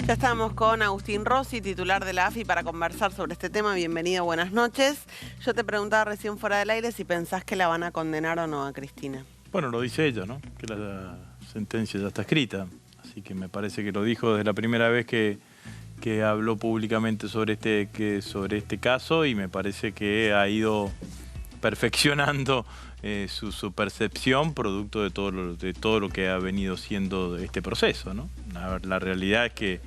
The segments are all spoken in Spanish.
Ya estamos con Agustín Rossi, titular de la AFI, para conversar sobre este tema. Bienvenido, buenas noches. Yo te preguntaba recién fuera del aire si pensás que la van a condenar o no a Cristina. Bueno, lo dice ella, ¿no? Que la sentencia ya está escrita. Así que me parece que lo dijo desde la primera vez que habló públicamente sobre este caso, y me parece que ha ido perfeccionando su percepción producto de todo lo que ha venido siendo este proceso, ¿no? La realidad es que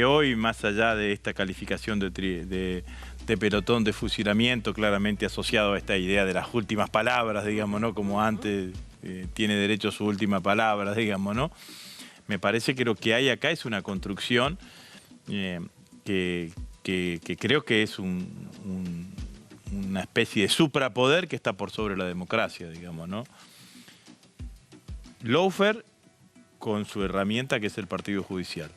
hoy, más allá de esta calificación de pelotón de fusilamiento, claramente asociado a esta idea de las últimas palabras, digamos, ¿no? Como antes tiene derecho a su última palabra, digamos, ¿no? Me parece que lo que hay acá es una construcción que creo que es una especie de suprapoder que está por sobre la democracia, digamos, ¿no? Lawfare con su herramienta que es el partido judicial.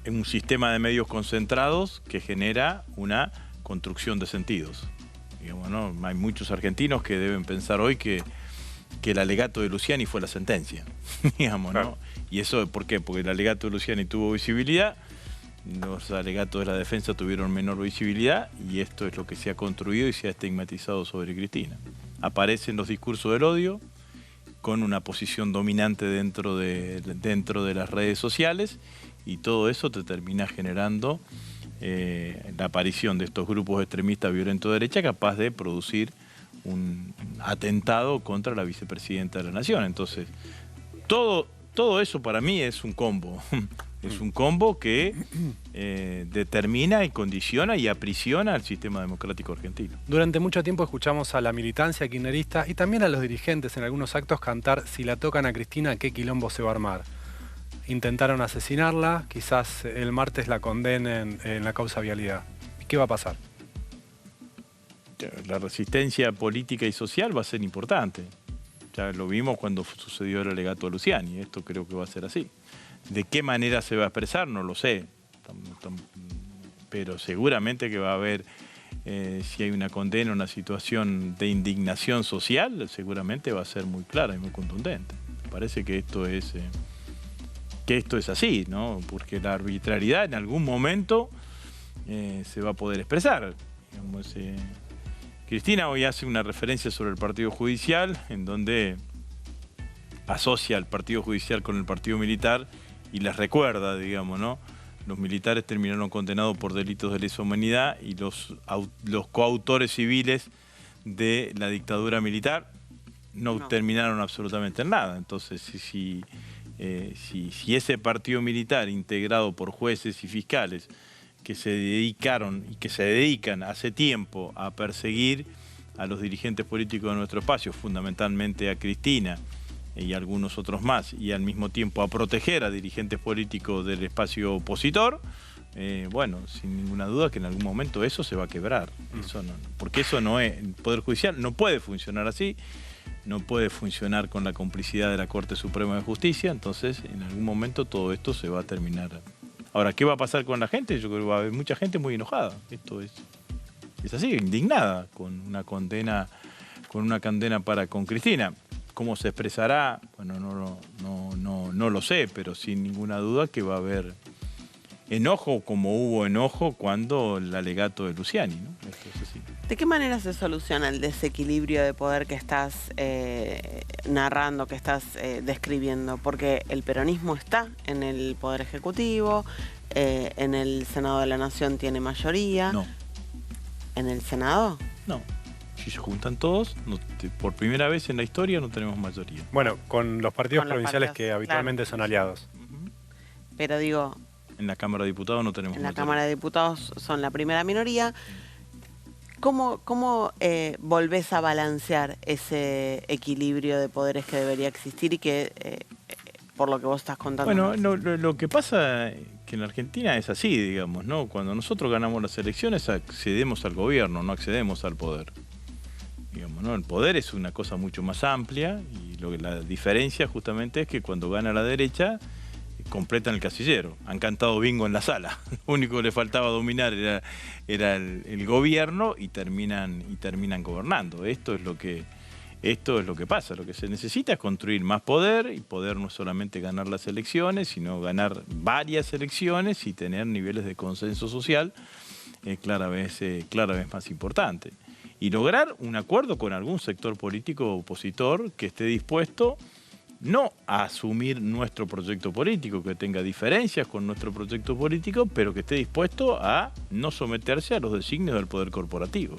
En un sistema de medios concentrados que genera una construcción de sentidos. Digamos, ¿no? Hay muchos argentinos que deben pensar hoy que el alegato de Luciani fue la sentencia, digamos, ¿no? Claro. ¿Y eso por qué? Porque el alegato de Luciani tuvo visibilidad, los alegatos de la defensa tuvieron menor visibilidad, y esto es lo que se ha construido y se ha estigmatizado sobre Cristina. Aparecen los discursos del odio con una posición dominante dentro de las redes sociales, y todo eso te termina generando la aparición de estos grupos extremistas violentos de derecha capaz de producir un atentado contra la vicepresidenta de la Nación. Entonces, todo eso para mí es un combo. Es un combo que determina y condiciona y aprisiona al sistema democrático argentino. Durante mucho tiempo escuchamos a la militancia kirchnerista y también a los dirigentes en algunos actos cantar: si la tocan a Cristina, ¿qué quilombo se va a armar? Intentaron asesinarla, quizás el martes la condenen en la causa vialidad. ¿Qué va a pasar? La resistencia política y social va a ser importante. Ya lo vimos cuando sucedió el alegato a Luciani. Esto creo que va a ser así. ¿De qué manera se va a expresar? No lo sé. Pero seguramente que va a haber, si hay una condena, una situación de indignación social, seguramente va a ser muy clara y muy contundente. Me parece que esto es así, ¿no? Porque la arbitrariedad en algún momento se va a poder expresar. Digamos, Cristina hoy hace una referencia sobre el partido judicial, en donde asocia al partido judicial con el partido militar y les recuerda, digamos, ¿no? Los militares terminaron condenados por delitos de lesa humanidad, y los coautores civiles de la dictadura militar no terminaron absolutamente en nada. Entonces, si ese partido militar integrado por jueces y fiscales que se dedicaron y que se dedican hace tiempo a perseguir a los dirigentes políticos de nuestro espacio, fundamentalmente a Cristina y algunos otros más, y al mismo tiempo a proteger a dirigentes políticos del espacio opositor, bueno, sin ninguna duda que en algún momento eso se va a quebrar. Eso no, porque eso no es, el Poder Judicial no puede funcionar así, no puede funcionar con la complicidad de la Corte Suprema de Justicia. Entonces en algún momento todo esto se va a terminar. Ahora, ¿qué va a pasar con la gente? Yo creo que va a haber mucha gente muy enojada. Esto es así, indignada con una condena con Cristina. ¿Cómo se expresará? Bueno, no lo sé, pero sin ninguna duda que va a haber enojo, como hubo enojo cuando el alegato de Luciani, ¿no? Esto es así. ¿De qué manera se soluciona el desequilibrio de poder que estás narrando, que estás describiendo? Porque el peronismo está en el Poder Ejecutivo, en el Senado de la Nación tiene mayoría. No. ¿En el Senado? No. Si se juntan todos, por primera vez en la historia no tenemos mayoría. Bueno, con los partidos provinciales que habitualmente son aliados. Pero digo... En la Cámara de Diputados no tenemos mayoría. En la Cámara de Diputados son la primera minoría. ¿Cómo volvés a balancear ese equilibrio de poderes que debería existir y que, por lo que vos estás contando? Bueno, lo que pasa que en la Argentina es así, digamos, ¿no? Cuando nosotros ganamos las elecciones accedemos al gobierno, no accedemos al poder. Digamos, ¿no? El poder es una cosa mucho más amplia, y la diferencia justamente es que cuando gana la derecha completan el casillero. Han cantado bingo en la sala. Lo único que le faltaba dominar era el gobierno, y terminan gobernando. Esto es lo que esto es lo que pasa. Lo que se necesita es construir más poder, y poder no solamente ganar las elecciones, sino ganar varias elecciones y tener niveles de consenso social cada vez más importante. Y lograr un acuerdo con algún sector político opositor que esté dispuesto no a asumir nuestro proyecto político, que tenga diferencias con nuestro proyecto político, pero que esté dispuesto a no someterse a los designios del poder corporativo.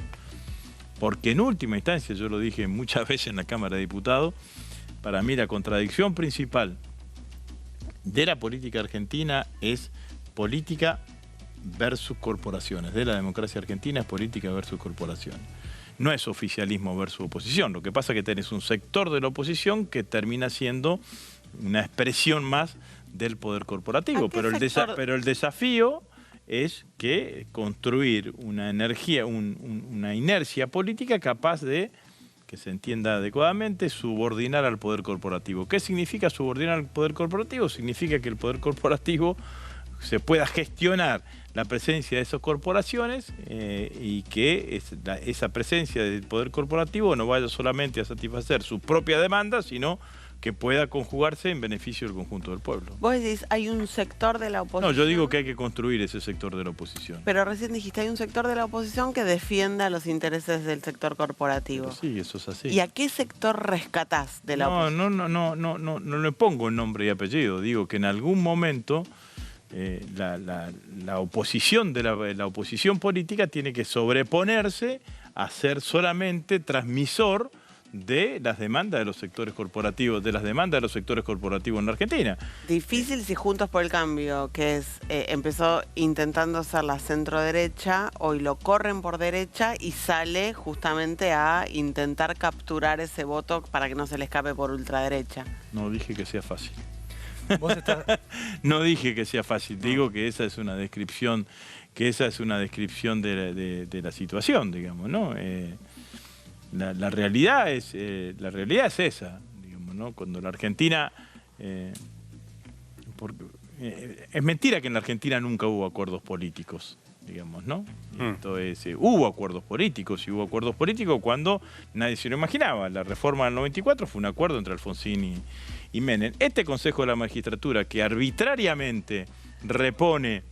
Porque en última instancia, yo lo dije muchas veces en la Cámara de Diputados, para mí la contradicción principal de la política argentina es política versus corporaciones. De la democracia argentina es política versus corporaciones. No es oficialismo versus oposición. Lo que pasa es que tenés un sector de la oposición que termina siendo una expresión más del poder corporativo. Pero el desafío es que construir una energía, una inercia política capaz de, que se entienda adecuadamente, subordinar al poder corporativo. ¿Qué significa subordinar al poder corporativo? Significa que el poder corporativo se pueda gestionar la presencia de esas corporaciones y que esa presencia del poder corporativo no vaya solamente a satisfacer su propia demanda, sino que pueda conjugarse en beneficio del conjunto del pueblo. Vos decís, hay un sector de la oposición... No, yo digo que hay que construir ese sector de la oposición. Pero recién dijiste, hay un sector de la oposición que defienda los intereses del sector corporativo. Pero sí, eso es así. ¿Y a qué sector rescatás de la oposición? No le pongo nombre y apellido. Digo que en algún momento la oposición la oposición política tiene que sobreponerse a ser solamente transmisor de las demandas de los sectores corporativos, en la Argentina. Difícil si Juntos por el Cambio, que empezó intentando ser la centro derecha, hoy lo corren por derecha y sale justamente a intentar capturar ese voto para que no se le escape por ultraderecha. No dije que sea fácil. No dije que sea fácil, digo que esa es una descripción, de la situación, digamos, ¿no? La realidad es esa, digamos, ¿no? Cuando la Argentina... es mentira que en la Argentina nunca hubo acuerdos políticos, digamos, ¿no? Entonces, hubo acuerdos políticos cuando nadie se lo imaginaba. La reforma del 94 fue un acuerdo entre Alfonsín y Menem. Este Consejo de la Magistratura que arbitrariamente repone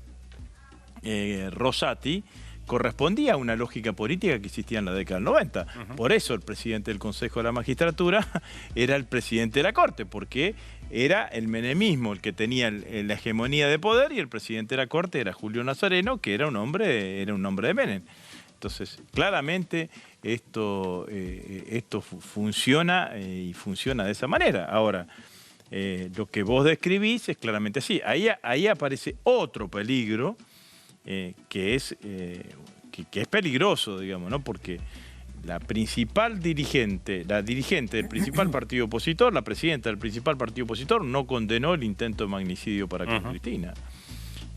Rosati correspondía a una lógica política que existía en la década del 90. Por eso el presidente del Consejo de la Magistratura era el presidente de la Corte, porque era el menemismo el que tenía la hegemonía de poder, y el presidente de la Corte era Julio Nazareno, que era un hombre de Menem. Entonces, claramente esto funciona y funciona de esa manera. Ahora, lo que vos describís es claramente así. Ahí aparece otro peligro que es peligroso, digamos, ¿no? Porque la dirigente del principal partido opositor, la presidenta del principal partido opositor, no condenó el intento de magnicidio para Cristina.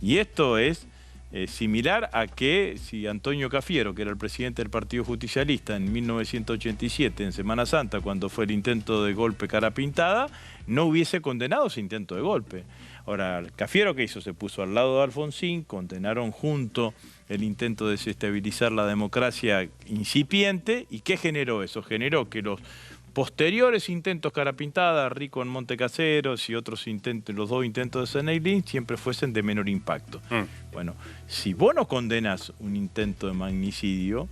Y esto es similar a que si Antonio Cafiero, que era el presidente del Partido Justicialista en 1987, en Semana Santa, cuando fue el intento de golpe cara pintada, no hubiese condenado ese intento de golpe. Ahora, Cafiero, ¿qué hizo? Se puso al lado de Alfonsín, condenaron junto el intento de desestabilizar la democracia incipiente. ¿Y qué generó eso? Generó que los posteriores intentos cara pintada, Rico en Montecaseros y otros intentos, los dos intentos de Zeneidin, siempre fuesen de menor impacto. Bueno, si vos no condenas un intento de magnicidio,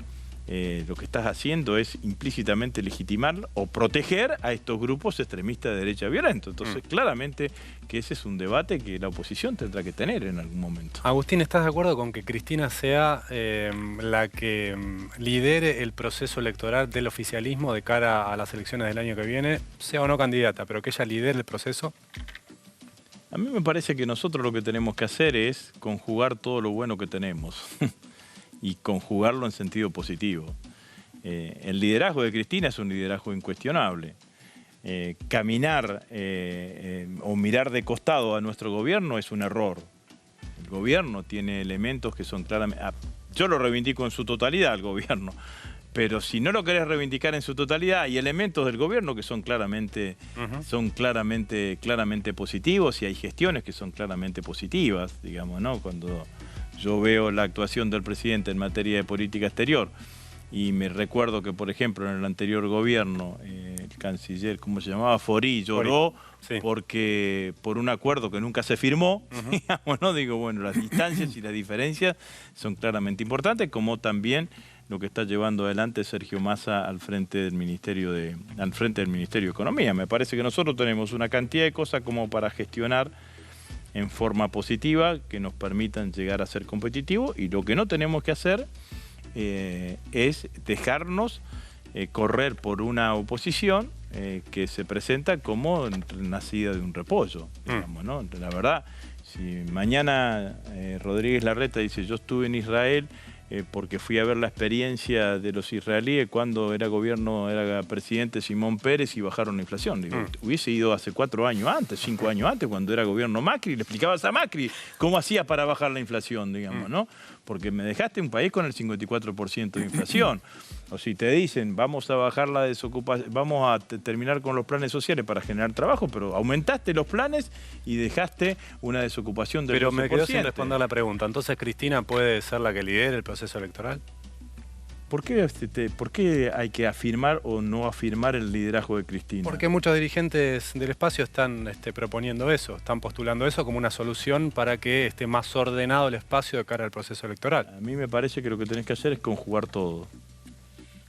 lo que estás haciendo es implícitamente legitimar o proteger a estos grupos extremistas de derecha violenta. Entonces, claramente que ese es un debate que la oposición tendrá que tener en algún momento. Agustín, ¿estás de acuerdo con que Cristina sea la que lidere el proceso electoral del oficialismo de cara a las elecciones del año que viene, sea o no candidata, pero que ella lidere el proceso? A mí me parece que nosotros lo que tenemos que hacer es conjugar todo lo bueno que tenemos. Y conjugarlo en sentido positivo. El liderazgo de Cristina es un liderazgo incuestionable. Caminar o mirar de costado a nuestro gobierno es un error. El gobierno tiene elementos que son claramente... Yo lo reivindico en su totalidad al gobierno, pero si no lo querés reivindicar en su totalidad, hay elementos del gobierno que son claramente positivos, y hay gestiones que son claramente positivas, digamos, ¿no? Cuando yo veo la actuación del presidente en materia de política exterior Y me recuerdo que, por ejemplo, en el anterior gobierno, el canciller, ¿cómo se llamaba? Fori, lloró sí, porque por un acuerdo que nunca se firmó, digamos, ¿no? Digo, bueno, las distancias y las diferencias son claramente importantes, como también lo que está llevando adelante Sergio Massa al frente del Ministerio de Economía. Me parece que nosotros tenemos una cantidad de cosas como para gestionar en forma positiva que nos permitan llegar a ser competitivos, y lo que no tenemos que hacer es dejarnos correr por una oposición que se presenta como nacida de un repollo, digamos, ¿no? La verdad, si mañana Rodríguez Larreta dice yo estuve en Israel porque fui a ver la experiencia de los israelíes cuando era presidente Simón Pérez y bajaron la inflación. Digo, hubiese ido hace 4 años antes, 5 años antes, cuando era gobierno Macri, y le explicabas a Macri cómo hacía para bajar la inflación, digamos, ¿no? Porque me dejaste un país con el 54% de inflación. O si te dicen, vamos a bajar la desocupación, vamos a terminar con los planes sociales para generar trabajo, pero aumentaste los planes y dejaste una desocupación del 12%. Pero me quedó sin responder la pregunta. Entonces, ¿Cristina puede ser la que lidere el proceso electoral? ¿Por qué hay que afirmar o no afirmar el liderazgo de Cristina? Porque muchos dirigentes del espacio están proponiendo eso, están postulando eso como una solución para que esté más ordenado el espacio de cara al proceso electoral. A mí me parece que lo que tenés que hacer es conjugar todo.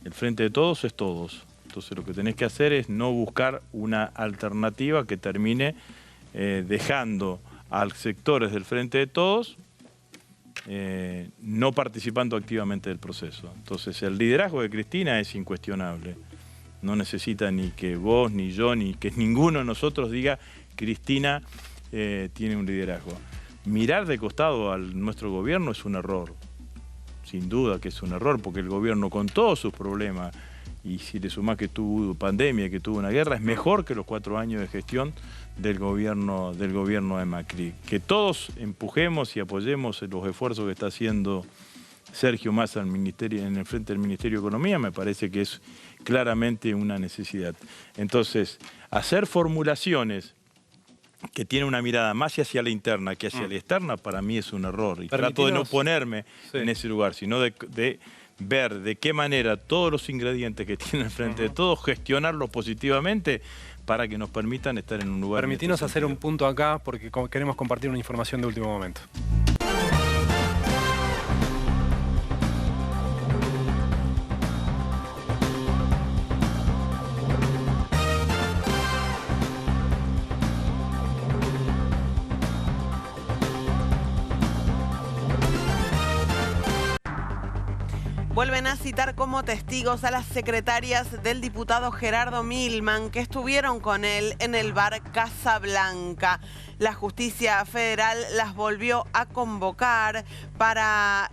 El frente de todos es todos. Entonces lo que tenés que hacer es no buscar una alternativa que termine dejando a sectores del frente de todos no participando activamente del proceso. Entonces el liderazgo de Cristina es incuestionable. No necesita ni que vos, ni yo, ni que ninguno de nosotros diga Cristina tiene un liderazgo. Mirar de costado a nuestro gobierno es un error. Sin duda que es un error, porque el gobierno con todos sus problemas, y si le sumás que tuvo pandemia, que tuvo una guerra, es mejor que los 4 años de gestión del gobierno de Macri. Que todos empujemos y apoyemos los esfuerzos que está haciendo Sergio Massa en el frente del Ministerio de Economía, me parece que es claramente una necesidad. Entonces, hacer formulaciones que tienen una mirada más hacia la interna que hacia la externa, para mí es un error. Y trato de no ponerme en ese lugar, sino de ver de qué manera todos los ingredientes que tiene el frente de todos, gestionarlos positivamente para que nos permitan estar en un lugar. Permitinos hacer un punto acá porque queremos compartir una información de último momento. Vuelven a citar como testigos a las secretarias del diputado Gerardo Milman, que estuvieron con él en el bar Casablanca. La justicia federal las volvió a convocar para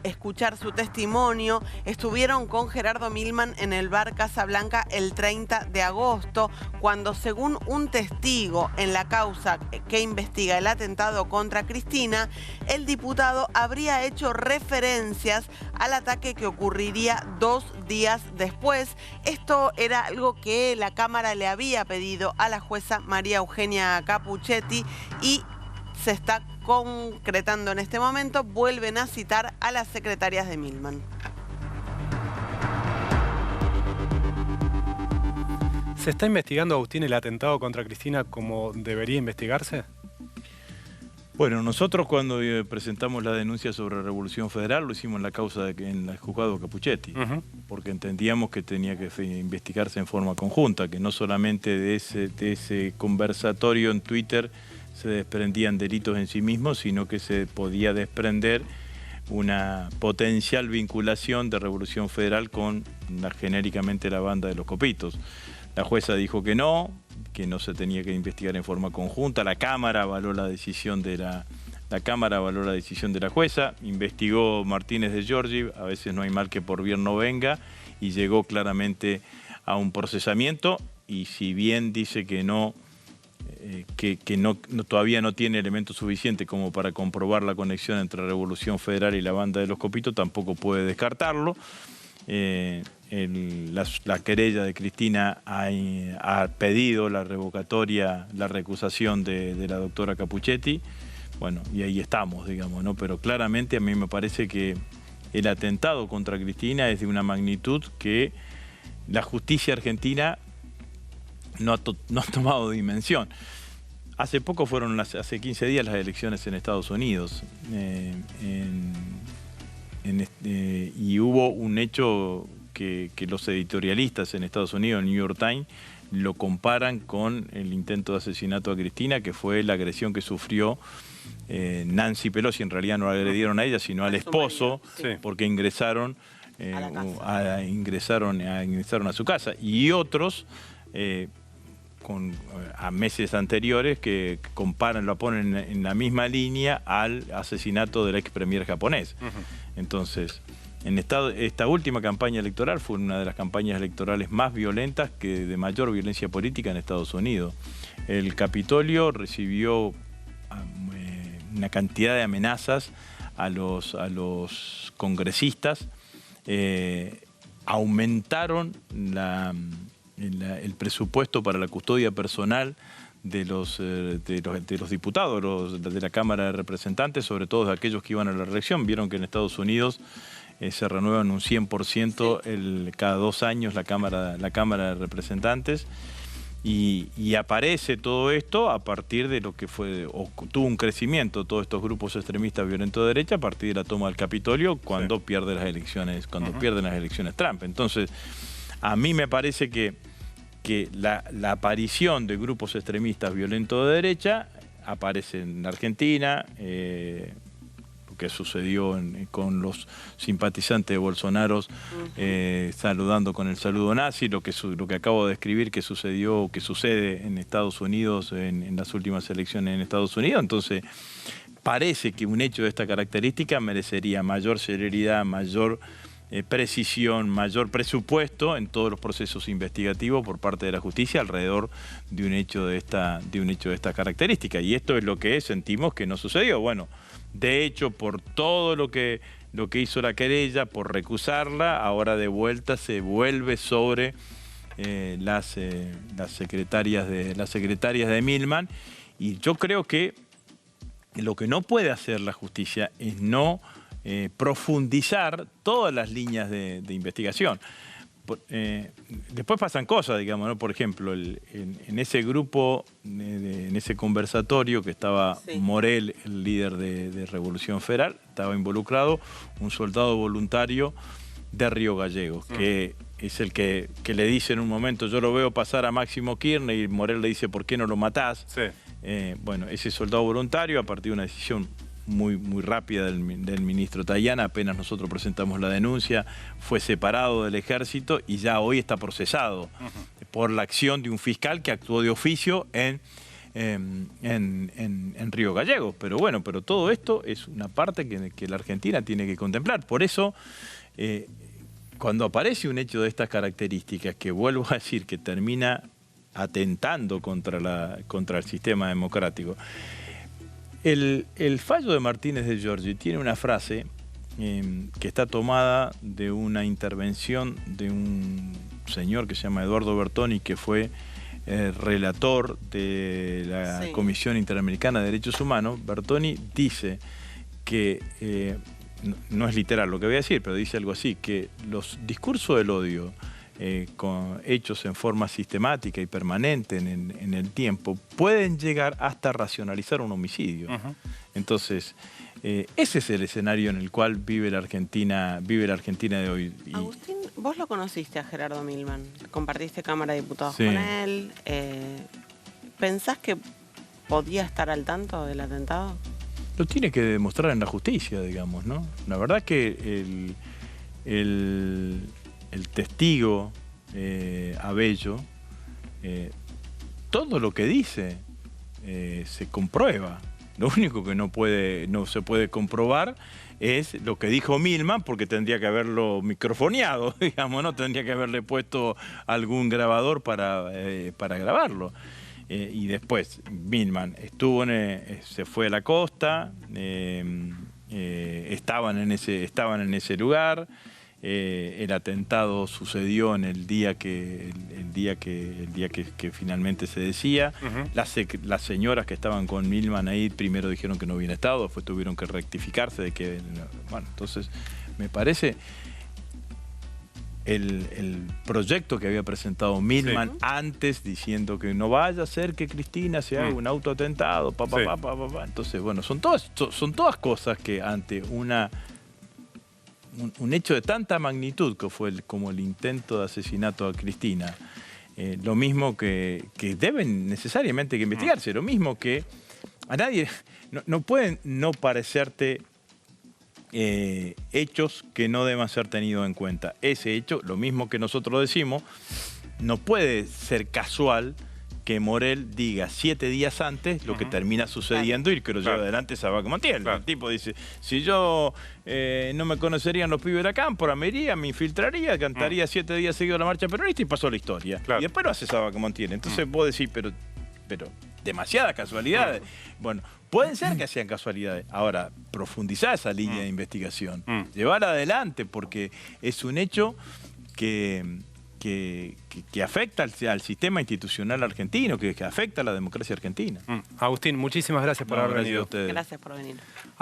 escuchar su testimonio. Estuvieron con Gerardo Milman en el bar Casablanca el 30 de agosto, cuando, según un testigo en la causa que investiga el atentado contra Cristina, el diputado habría hecho referencias al ataque que ocurriría 2 días después. Esto era algo que la Cámara le había pedido a la jueza María Eugenia Capuchetti y se está concretando en este momento. Vuelven a citar a las secretarias de Milman. ¿Se está investigando, Agustín, el atentado contra Cristina como debería investigarse? Bueno, nosotros cuando presentamos la denuncia sobre Revolución Federal lo hicimos en la causa en el juzgado Capuchetti, porque entendíamos que tenía que investigarse en forma conjunta, que no solamente de ese conversatorio en Twitter se desprendían delitos en sí mismos, sino que se podía desprender una potencial vinculación de Revolución Federal con genéricamente la banda de los Copitos. La jueza dijo que no se tenía que investigar en forma conjunta. La Cámara avaló la decisión de la jueza. Investigó Martínez de Giorgi, a veces no hay mal que por bien no venga, y llegó claramente a un procesamiento. Y si bien dice que todavía no tiene elementos suficientes como para comprobar la conexión entre Revolución Federal y la banda de los Copitos, tampoco puede descartarlo. La querella de Cristina ha pedido la revocatoria, la recusación de la doctora Capuchetti. Bueno, y ahí estamos, digamos, ¿no? Pero claramente a mí me parece que el atentado contra Cristina es de una magnitud que la justicia argentina no ha tomado dimensión. Hace poco hace 15 días las elecciones en Estados Unidos y hubo un hecho que los editorialistas en Estados Unidos, el New York Times, lo comparan con el intento de asesinato a Cristina, que fue la agresión que sufrió Nancy Pelosi. En realidad no la agredieron a ella, sino al esposo, porque ingresaron a su casa. Y otros, a meses anteriores, que lo ponen en la misma línea al asesinato del ex premier japonés. Entonces, esta última campaña electoral fue una de las campañas electorales más violentas, de mayor violencia política en Estados Unidos. El Capitolio recibió una cantidad de amenazas a los congresistas, aumentaron el presupuesto para la custodia personal de los diputados, de la Cámara de Representantes, sobre todo de aquellos que iban a la reelección. Vieron que en Estados Unidos se renuevan un 100% cada 2 años la Cámara de Representantes, y aparece todo esto a partir de lo que tuvo un crecimiento todos estos grupos extremistas violentos de derecha a partir de la toma del Capitolio cuando pierden las elecciones Trump. Entonces, a mí me parece que la aparición de grupos extremistas violentos de derecha aparece en Argentina, lo que sucedió con los simpatizantes de Bolsonaro saludando con el saludo nazi, lo que acabo de describir que sucede en Estados Unidos, en las últimas elecciones en Estados Unidos. Entonces, parece que un hecho de esta característica merecería mayor celeridad, mayor precisión, mayor presupuesto en todos los procesos investigativos por parte de la justicia alrededor de un hecho de esta característica. Y esto es lo que sentimos que no sucedió. Bueno, de hecho, por todo lo que hizo la querella, por recusarla, ahora de vuelta se vuelve sobre las secretarias de Milman. Y yo creo que lo que no puede hacer la justicia es no profundizar todas las líneas de investigación. Después pasan cosas, digamos, ¿no? Por ejemplo, en ese grupo, en ese conversatorio que estaba Morel, el líder de Revolución Federal, estaba involucrado un soldado voluntario de Río Gallegos, que es el que le dice en un momento: yo lo veo pasar a Máximo Kirchner, y Morel le dice: ¿por qué no lo matás? Bueno, ese soldado voluntario, a partir de una decisión muy rápida del ministro Tayana, apenas nosotros presentamos la denuncia, fue separado del ejército y ya hoy está procesado por la acción de un fiscal que actuó de oficio en Río Gallegos. Pero bueno, todo esto es una parte que la Argentina tiene que contemplar. Por eso, cuando aparece un hecho de estas características, que vuelvo a decir que termina atentando contra el sistema democrático, el fallo de Martínez de Giorgi tiene una frase que está tomada de una intervención de un señor que se llama Eduardo Bertoni, que fue relator de la Comisión Interamericana de Derechos Humanos. Bertoni dice que, no es literal lo que voy a decir, pero dice algo así, que los discursos del odio hechos en forma sistemática y permanente en el tiempo, pueden llegar hasta racionalizar un homicidio. Entonces, ese es el escenario en el cual vive la Argentina de hoy. Agustín, vos lo conociste a Gerardo Milman, compartiste Cámara de Diputados con él. ¿Pensás que podía estar al tanto del atentado? Lo tiene que demostrar en la justicia, digamos, ¿no? La verdad que el testigo Abello, todo lo que dice se comprueba. Lo único que no se puede comprobar es lo que dijo Milman, porque tendría que haberlo microfoneado, digamos, ¿no? Tendría que haberle puesto algún grabador para grabarlo. Y después Milman se fue a la costa, estaban en ese lugar. El atentado sucedió en el día que finalmente se decía. Las señoras que estaban con Milman ahí primero dijeron que no habían estado, después tuvieron que rectificarse de que... Bueno, entonces Me parece el proyecto que había presentado Milman antes, diciendo que no vaya a ser que Cristina se haga un autoatentado, Entonces, bueno, son todas cosas que ante un hecho de tanta magnitud que fue como el intento de asesinato a Cristina, lo mismo que deben necesariamente que investigarse, lo mismo que a nadie, no pueden no parecerte hechos que no deban ser tenidos en cuenta. Ese hecho, lo mismo que nosotros decimos, no puede ser casual que Morel diga 7 días antes lo que termina sucediendo y que lo lleva adelante Sabac Montiel. El tipo dice, si yo no me conocerían los pibes de la cámpora, me iría, me infiltraría, cantaría 7 días seguidos la marcha peronista y pasó la historia. Y después lo hace Sabac Montiel. Entonces vos decís, pero demasiadas casualidades. Bueno, pueden ser que sean casualidades. Ahora, profundizar esa línea de investigación, llevarla adelante, porque es un hecho que afecta al sistema institucional argentino, que afecta a la democracia argentina. Agustín, muchísimas gracias por haber venido. Gracias por venir.